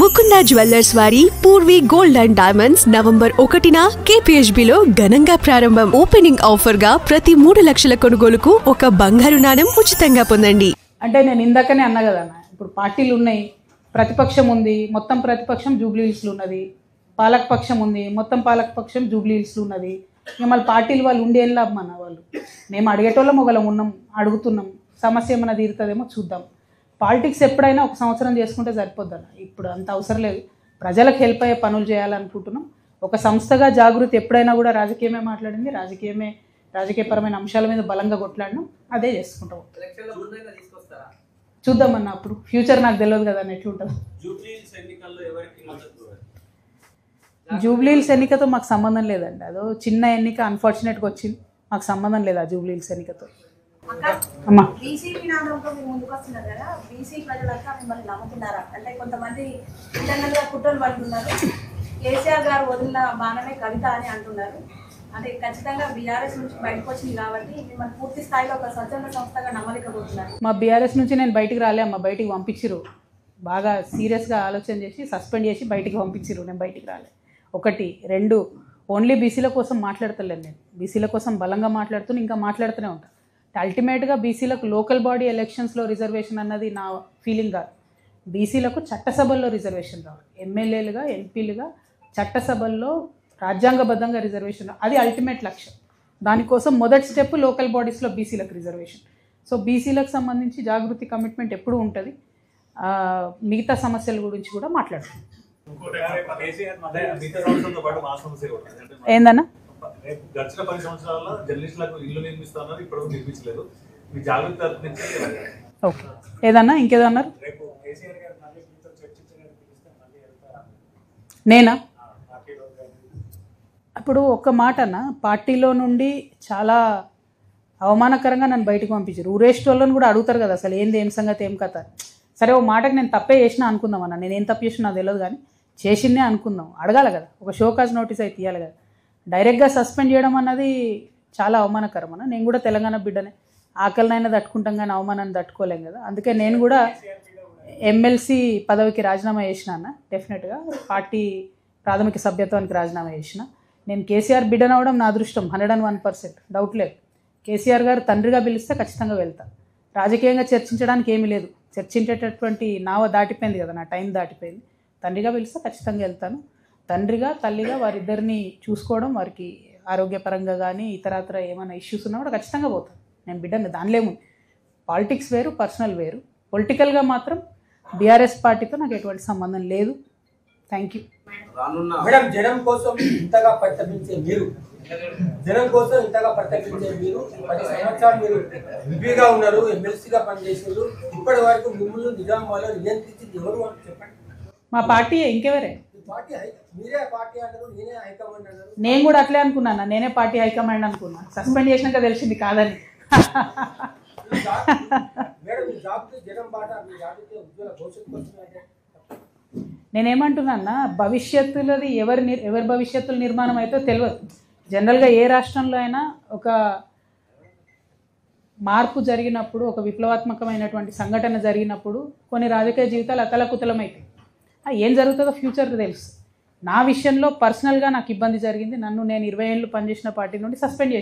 Mukunda jewellers వారి Purvi gold and diamonds November 1న KPHBలో ఘనంగా ప్రారంభం. ఓపెనింగ్ ఆఫర్ గా ప్రతి 3 లక్షల కొనుగోలుకు ఒక బంగారు నాణెం ఉచితంగా పొందండి. అంటే నేను ఇందాకనే అన్నా కదా, ఇప్పుడు పార్టీలు ఉన్నాయి, ప్రతిపక్షం ఉంది, మొత్తం ప్రతిపక్షం జూబ్లీ హిల్స్లో ఉన్నది, పాలకపక్షం ఉంది, మొత్తం పాలకపక్షం జూబ్లీ హిల్స్లో ఉన్నది. ఇక మళ్ళీ పార్టీలు వాళ్ళు ఉండి ఏం లాభం అన్న వాళ్ళు. మేము అడిగేటోళ్ళం ఒకళ్ళం ఉన్నాం, అడుగుతున్నాం, సమస్య ఏమైనా తీరుతుందేమో చూద్దాం. పాలిటిక్స్ ఎప్పుడైనా ఒక సంవత్సరం చేసుకుంటే సరిపోద్దన్న, ఇప్పుడు అంత అవసరం లేదు. ప్రజలకు హెల్ప్ అయ్యే పనులు చేయాలనుకుంటున్నాం. ఒక సంస్థగా జాగృతి ఎప్పుడైనా కూడా రాజకీయమే మాట్లాడింది, రాజకీయపరమైన అంశాల మీద బలంగా కొట్లాడినాం, అదే చేసుకుంటాం. చూద్దామన్న, అప్పుడు ఫ్యూచర్ నాకు తెలియదు కదా అని ఎట్లుంటుంది. జూబ్లీ హిల్స్ ఎన్నికతో మాకు సంబంధం లేదండి, అదో చిన్న ఎన్నిక అన్ఫార్చునేట్గా వచ్చింది, మాకు సంబంధం లేదు ఆ జూబ్లీ హిల్స్ ఎన్నికతో. అమ్మా బీసీపీ నామంతో మీరు ముందుకు వస్తున్నారు కదా, బీసీ ప్రజలంతా మిమ్మల్ని నమ్ముతున్నారా? అంటే కొంతమంది ఇంటర్నల్గా కుట్రలు పడుతున్నారు, కేసీఆర్ గారు వదిలిన బాణమే కవిత అని అంటున్నారు. అంటే ఖచ్చితంగా బీఆర్ఎస్ నుంచి బయటకు వచ్చింది కాబట్టి మిమ్మల్ని పూర్తి స్థాయిలో ఒక స్వచ్ఛంద సంస్థగా నమ్మలేకపోతున్నారు. మా బీఆర్ఎస్ నుంచి నేను బయటికి రాలే అమ్మ, బయటికి పంపించిరు, బాగా సీరియస్గా ఆలోచన చేసి సస్పెండ్ చేసి బయటికి పంపించిరు, నేను బయటికి రాలే. 1, 2 ఓన్లీ బీసీల కోసం మాట్లాడతలేను నేను, బీసీల కోసం బలంగా మాట్లాడుతూ ఇంకా మాట్లాడుతూనే ఉంటాను. అల్టిమేట్గా బీసీలకు లోకల్ బాడీ ఎలక్షన్స్లో రిజర్వేషన్ అన్నది నా ఫీలింగ్ కాదు, బీసీలకు చట్టసభల్లో రిజర్వేషన్ రావాలి, ఎమ్మెల్యేలుగా ఎంపీలుగా చట్టసభల్లో రాజ్యాంగబద్ధంగా రిజర్వేషన్, అది అల్టిమేట్ లక్ష్యం. దానికోసం మొదటి స్టెప్ లోకల్ బాడీస్లో బీసీలకు రిజర్వేషన్. సో బీసీలకు సంబంధించి జాగృతి కమిట్మెంట్ ఎప్పుడూ ఉంటుంది. మిగతా సమస్యల గురించి కూడా మాట్లాడుతుంది. ఏందన్నా గడిచిన 10 సంవత్సరాల్లో జర్నలిస్టులకు ఇల్లు నిర్మిస్తున్నారు, ఇప్పుడు నిర్మించలేదు. మీ జాగృతి తరపు నుంచి ఓకే, ఏదన్నా ఇంకేదో అన్నారు? నేనా ఇప్పుడు ఒక్క మాట అన్న, పార్టీలో నుండి చాలా అవమానకరంగా నన్ను బయటకు పంపించారు. ఊరేస్ట్ వాళ్ళని కూడా అడుగుతారు కదా అసలు ఏంది, ఏం సంగతి, ఏం కథ. సరే, ఓ మాటకి నేను తప్పే చేసినా అనుకుందాం అన్న, నేను ఏం తప్పు చేసినా నాకు తెలియదు, కానీ చేసిందే అనుకుందాం, అడగాలి కదా, ఒక షోకాజ్ నోటీస్ అయితే ఇవ్వాలి కదా. డైరెక్ట్గా సస్పెండ్ చేయడం అన్నది చాలా అవమానకరం అన్న. నేను కూడా తెలంగాణ బిడ్డనే, ఆకలినైనా తట్టుకుంటాం కానీ అవమానాన్ని తట్టుకోలేం కదా. అందుకే నేను కూడా ఎమ్మెల్సీ పదవికి రాజీనామా చేసిన అన్న, డెఫినెట్గా పార్టీ ప్రాథమిక సభ్యత్వానికి రాజీనామా చేసిన. నేను కేసీఆర్ బిడ్డనవడం నా అదృష్టం, 101% డౌట్ లేదు. కేసీఆర్ గారు తండ్రిగా పిలిస్తే ఖచ్చితంగా వెళ్తా. రాజకీయంగా చర్చించడానికి ఏమీ లేదు, చర్చించేటటువంటి నావ దాటిపోయింది కదా, నా టైం దాటిపోయింది. తండ్రిగా పిలిస్తే ఖచ్చితంగా వెళ్తాను. తండ్రిగా తల్లిగా వారిద్దరిని చూసుకోవడం, వారికి ఆరోగ్యపరంగా కానీ ఇతరత్ర ఏమైనా ఇష్యూస్ ఉన్నా కూడా ఖచ్చితంగా పోతాను. నేను బిడ్డని, దానిలో ఏముంది. పాలిటిక్స్ వేరు, పర్సనల్ వేరు. పొలిటికల్గా మాత్రం బీఆర్ఎస్ పార్టీతో నాకు ఎటువంటి సంబంధం లేదు. Thank you madam. జనం కోసం ఇంతగా పరితపించే మీరు, 10 సంవత్సరాలు మీరు ఎంపీగా ఉన్నారు, ఎమ్మెల్సీగా పనిచేసారు. ఇప్పటి వరకు మిమ్మల్ని నిజామాబాద్లో నియంత్రించింది ఎవరు అని చెప్పండి. మా పార్టీ, ఇంకెవరే? నేను కూడా అట్లే అనుకున్నాను, నేనే పార్టీ హైకమాండ్ అనుకున్నా. సస్పెండ్ చేసినాక తెలిసింది కాదని. నేనేమంటున్నా, భవిష్యత్తులది ఎవరి భవిష్యత్తుల నిర్మాణం అయితే తెలియదు. జనరల్గా ఏ రాష్ట్రంలో అయినా ఒక మార్పు జరిగినప్పుడు, ఒక విప్లవాత్మకమైనటువంటి సంఘటన జరిగినప్పుడు కొన్ని రాజకీయ జీవితాలు అతలకుతలమైతాయి. ఏం జరుగుతుందో ఫ్యూచర్ తెలుసు. నా విషయంలో పర్సనల్గా నాకు ఇబ్బంది జరిగింది. నేను 20 ఏళ్ళు పనిచేసిన పార్టీ నుండి సస్పెండ్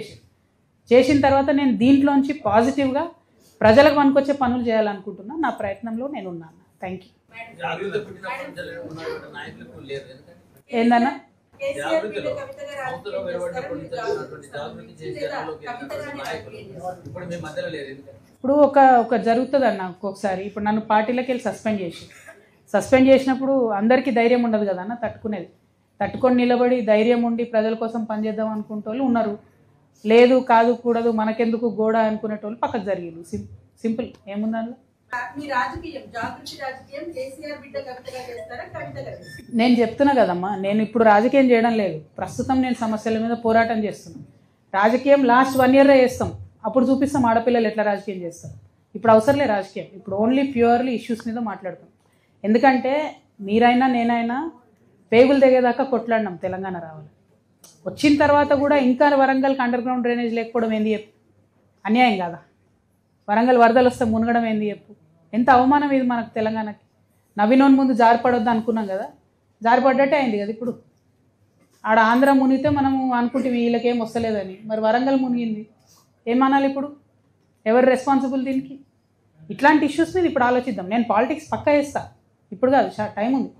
చేసిన తర్వాత నేను దీంట్లోంచి పాజిటివ్గా ప్రజలకు పనికొచ్చే పనులు చేయాలనుకుంటున్నా. నా ప్రయత్నంలో నేను ఉన్నాను. Thank you. ఏందన్నా? ఇప్పుడు ఒక జరుగుతుంది అన్న ఒక్కొక్కసారి. ఇప్పుడు నన్ను పార్టీలోకి వెళ్ళి సస్పెండ్ చేసినప్పుడు అందరికీ ధైర్యం ఉండదు కదా అన్న, తట్టుకొని నిలబడి ధైర్యం ఉండి ప్రజల కోసం పనిచేద్దాం అనుకునే వాళ్ళు ఉన్నారు. లేదు, కాదు, కూడదు, మనకెందుకు గోడ అనుకునేటోళ్ళు పక్కకు జరిగింది. సింపుల్, ఏముందని. నేను చెప్తున్నా కదమ్మా, నేను ఇప్పుడు రాజకీయం చేయడం లేదు. ప్రస్తుతం నేను సమస్యల మీద పోరాటం చేస్తున్నాను. రాజకీయం లాస్ట్ 1 year చేస్తాం, అప్పుడు చూపిస్తాం ఆడపిల్లలు ఎట్లా రాజకీయం చేస్తాం. ఇప్పుడు అవసరం లేదు రాజకీయం, ఇప్పుడు ఓన్లీ ప్యూర్లీ ఇష్యూస్ మీద మాట్లాడుతాం. ఎందుకంటే మీరైనా నేనైనా పేగులు తెగేదాకా కొట్లాడినాం తెలంగాణ రావాలి. వచ్చిన తర్వాత కూడా ఇంకా వరంగల్కి అండర్ గ్రౌండ్ డ్రైనేజ్ లేకపోవడం ఏంది చెప్పు? అన్యాయం కాదా? వరంగల్ వరదలు వస్తే మునగడం ఏంది చెప్పు? ఎంత అవమానం ఇది మనకు తెలంగాణకి. నవీనోన్ ముందు జారిపడొద్దు అనుకున్నాం కదా, జారిపడ్డట్టే అయింది కదా. ఇప్పుడు ఆడ ఆంధ్ర మునిగితే మనము అనుకుంటే వీళ్ళకేం వస్తలేదని, మరి వరంగల్ మునిగింది, ఏమనాలి ఇప్పుడు? ఎవరు రెస్పాన్సిబుల్ దీనికి? ఇట్లాంటి ఇష్యూస్ మీద ఇప్పుడు ఆలోచిద్దాం. నేను పాలిటిక్స్ పక్కా చేస్తా, ఇప్పుడు కాదు, టైం ఉంది.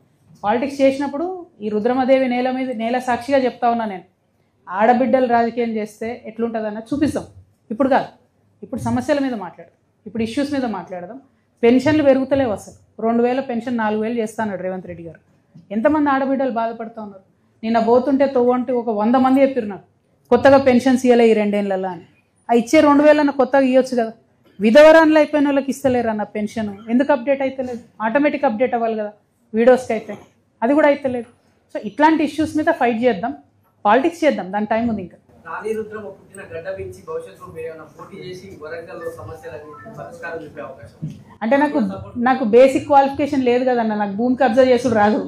పాలిటిక్స్ చేసినప్పుడు ఈ రుద్రమదేవి నేల సాక్షిగా చెప్తా ఉన్నా నేను, ఆడబిడ్డలు రాజకీయం చేస్తే ఎట్లుంటుందన్న చూపిస్తాం. ఇప్పుడు కాదు, ఇప్పుడు సమస్యల మీద మాట్లాడదాం, ఇప్పుడు ఇష్యూస్ మీద మాట్లాడదాం. పెన్షన్లు పెరుగుతలేవు అసలు. 2000 పెన్షన్ 4000 చేస్తాన్నాడు రేవంత్ రెడ్డి గారు. ఎంతమంది ఆడబిడ్డలు బాధపడుతూ ఉన్నారు? నిన్న పోతుంటే తోవంటి ఒక 100 మంది చెప్పారు నాకు, కొత్తగా పెన్షన్స్ ఇవ్వలే ఈ 2 ఏళ్ళల్లో అని. ఆ ఇచ్చే 2000 అన్న కొత్తగా ఇవ్వచ్చు కదా. విధవరాన్లు అయిపోయిన వాళ్ళకి ఇస్తలేరు అన్న పెన్షన్, ఎందుకు అప్డేట్ అవుతలేదు? ఆటోమేటిక్ అప్డేట్ అవ్వాలి కదా వీడియోస్కి అయితే, అది కూడా అవుతలేదు. సో ఇట్లాంటి ఇష్యూస్ మీద ఫైట్ చేద్దాం, పాలిటిక్స్ చేద్దాం, దాని టైం ఉంది ఇంకా. రాణి రుద్రం పుట్టిన గడ్డ పెంచి భవిష్యత్తులో మీరు ఏమైనా పోటీ చేసి వరంగల్లో సమస్యలని పరిష్కారం చూపే అవకాశం? అంటే నాకు బేసిక్ క్వాలిఫికేషన్ లేదు కదన్న, నాకు భూమి కబ్జా చేసుడు రాదు.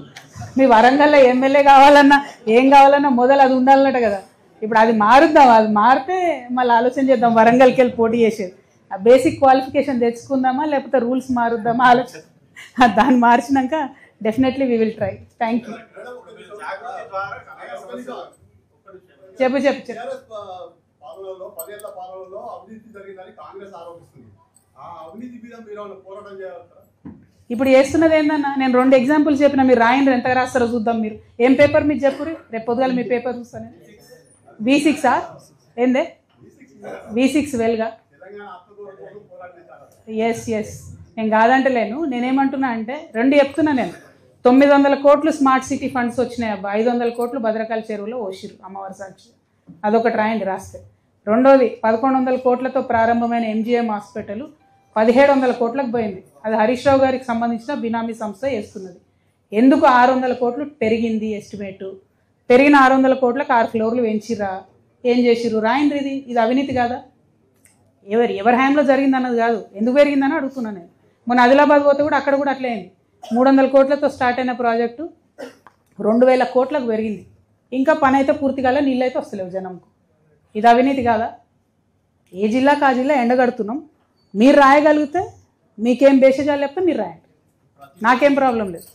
మీ వరంగల్లో ఎమ్మెల్యే కావాలన్నా ఏం కావాలన్నా మొదలు అది ఉండాలన్నట కదా. ఇప్పుడు అది మారుద్దాం, అది మారితే మళ్ళీ ఆలోచన చేద్దాం వరంగల్కి వెళ్ళి పోటీ చేసేది. ఆ బేసిక్ క్వాలిఫికేషన్ తెచ్చుకుందామా లేకపోతే రూల్స్ మారుద్దామా ఆలోచన, దాన్ని మార్చినాక definitely we will try. Thank you. చెప్పు. పాలనలో 10 ఏళ్ల పాలనలో అవినీతి జరిగిందని కాంగ్రెస్ ఆరోపిస్తుంది. ఆ అవినీతి మీద మీరు పోరాటం చేయాలంటారా? ఇప్పుడు చేస్తున్నది ఏందన్నా, నేను 2 ఎగ్జాంపుల్స్ చెప్పిన, మీరు రాయండి, ఎంత రాస్తారో చూద్దాం. మీరు ఏం పేపర్ మీకు చెప్పురి, రేపు పొద్దుగాల మీ పేపర్ చూస్తాను. V6 ఏందే V6 వెల్గా? ఎస్ నేను కాదంటలేను. నేనేమంటున్నా అంటే 2 చెప్తున్నా నేను. 900 కోట్లు స్మార్ట్ సిటీ ఫండ్స్ వచ్చినాయి అబ్బా, 500 కోట్లు భద్రకాళి చెరువులో ఓసిరు అమ్మవారి సాక్షి, అదొకటి రాయండి రాస్తే. రెండోది 1100 కోట్లతో ప్రారంభమైన MGM హాస్పిటల్ 1700 కోట్లకు పోయింది. అది హరీష్ రావు గారికి సంబంధించిన బినామీ సంస్థ చేస్తున్నది. ఎందుకు 600 కోట్లు పెరిగింది ఎస్టిమేటు? పెరిగిన 600 కోట్లకు 6 ఫ్లోర్లు పెంచిర్రా, ఏం చేసిర్రు? రాయండి. ఇది అవినీతి కాదా? ఎవరి హ్యాండ్లో జరిగింది అన్నది కాదు, ఎందుకు పెరిగిందని అడుగుతున్నాను నేను. మొన్న ఆదిలాబాద్ పోతే కూడా అక్కడ కూడా అట్లే అయింది. 300 కోట్లతో స్టార్ట్ అయిన ప్రాజెక్టు 2000 కోట్లకు పెరిగింది. ఇంకా పని అయితే పూర్తి కాలే, నీళ్ళు అయితే వస్తలేవు జనంకు. ఇది అవినీతి కాదా? ఏ జిల్లాకు ఆ జిల్లా ఎండగడుతున్నాం. మీరు రాయగలిగితే, మీకేం బేషజాలు చెప్తే మీరు రాయండి, నాకేం ప్రాబ్లం లేదు.